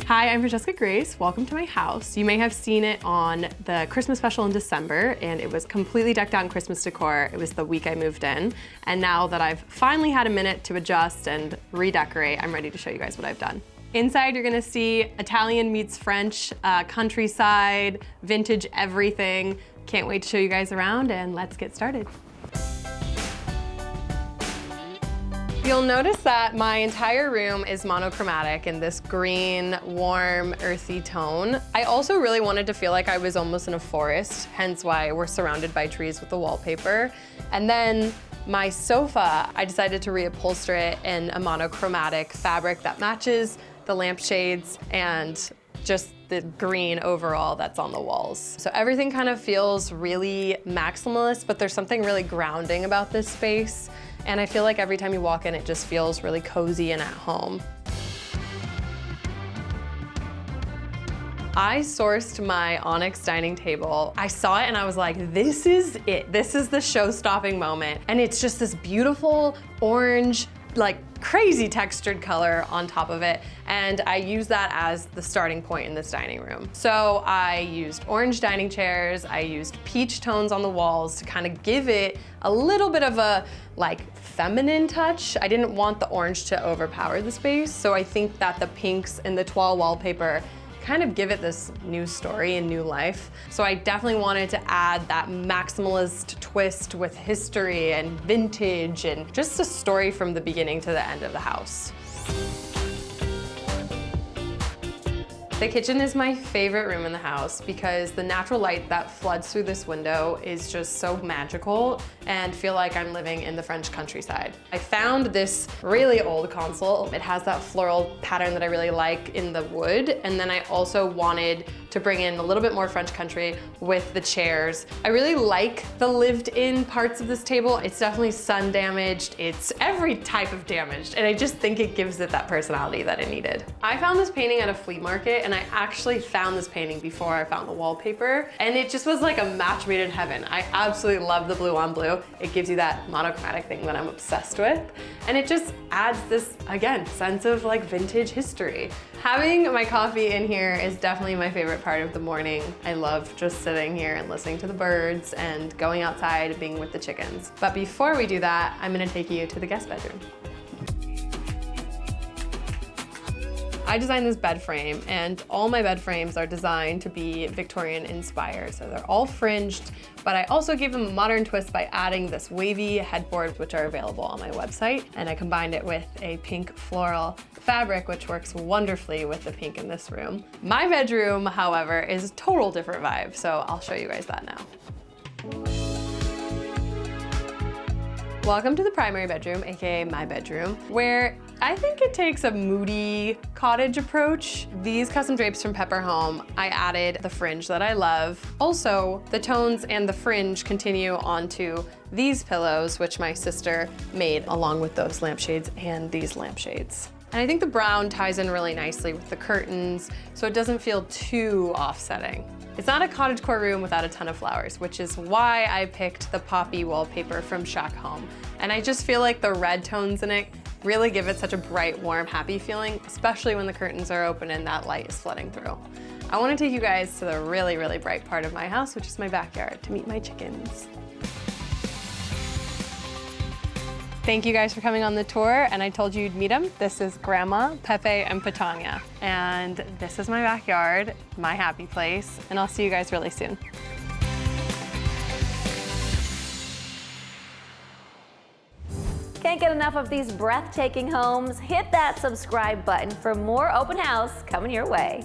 Hi, I'm Francesca Grace. Welcome to my house. You may have seen it on the Christmas special in December, and it was completely decked out in Christmas decor. It was the week I moved in. And now that I've finally had a minute to adjust and redecorate, I'm ready to show you guys what I've done. Inside, you're gonna see Italian meets French, countryside, vintage everything. Can't wait to show you guys around, and let's get started. You'll notice that my entire room is monochromatic in this green, warm, earthy tone. I also really wanted to feel like I was almost in a forest, hence why we're surrounded by trees with the wallpaper. And then my sofa, I decided to reupholster it in a monochromatic fabric that matches the lampshades and just the green overall that's on the walls. So everything kind of feels really maximalist, but there's something really grounding about this space. And I feel like every time you walk in, it just feels really cozy and at home. I sourced my onyx dining table. I saw it and I was like, this is it. This is the show-stopping moment. And it's just this beautiful orange, like crazy textured color on top of it. And I use that as the starting point in this dining room. So I used orange dining chairs, I used peach tones on the walls to kind of give it a little bit of a like feminine touch. I didn't want the orange to overpower the space. So I think that the pinks and the toile wallpaper kind of give it this new story and new life. So I definitely wanted to add that maximalist twist with history and vintage and just a story from the beginning to the end of the house. The kitchen is my favorite room in the house because the natural light that floods through this window is just so magical and feel like I'm living in the French countryside. I found this really old console. It has that floral pattern that I really like in the wood, and then I also wanted to bring in a little bit more French country with the chairs. I really like the lived-in parts of this table. It's definitely sun damaged. It's every type of damaged, and I just think it gives it that personality that it needed. I found this painting at a flea market, and I actually found this painting before I found the wallpaper, and it just was like a match made in heaven. I absolutely love the blue on blue. It gives you that monochromatic thing that I'm obsessed with, and it just adds this, again, sense of like vintage history. Having my coffee in here is definitely my favorite part of the morning. I love just sitting here and listening to the birds and going outside and being with the chickens. But before we do that, I'm gonna take you to the guest bedroom. I designed this bed frame, and all my bed frames are designed to be Victorian inspired. So they're all fringed, but I also gave them a modern twist by adding this wavy headboard, which are available on my website. And I combined it with a pink floral fabric, which works wonderfully with the pink in this room. My bedroom, however, is a total different vibe. So I'll show you guys that now. Welcome to the primary bedroom, AKA my bedroom, where I think it takes a moody cottage approach. These custom drapes from Pepe home, I added the fringe that I love. Also, the tones and the fringe continue onto these pillows, which my sister made along with those lampshades and these lampshades. And I think the brown ties in really nicely with the curtains, so it doesn't feel too offsetting. It's not a cottagecore room without a ton of flowers, which is why I picked the poppy wallpaper from Shack Home. And I just feel like the red tones in it really give it such a bright, warm, happy feeling, especially when the curtains are open and that light is flooding through. I want to take you guys to the really, really bright part of my house, which is my backyard, to meet my chickens. Thank you guys for coming on the tour, and I told you you'd meet them. This is Grandma, Pepe, and Patonya. And this is my backyard, my happy place, and I'll see you guys really soon. Can't get enough of these breathtaking homes? Hit that subscribe button for more open house coming your way.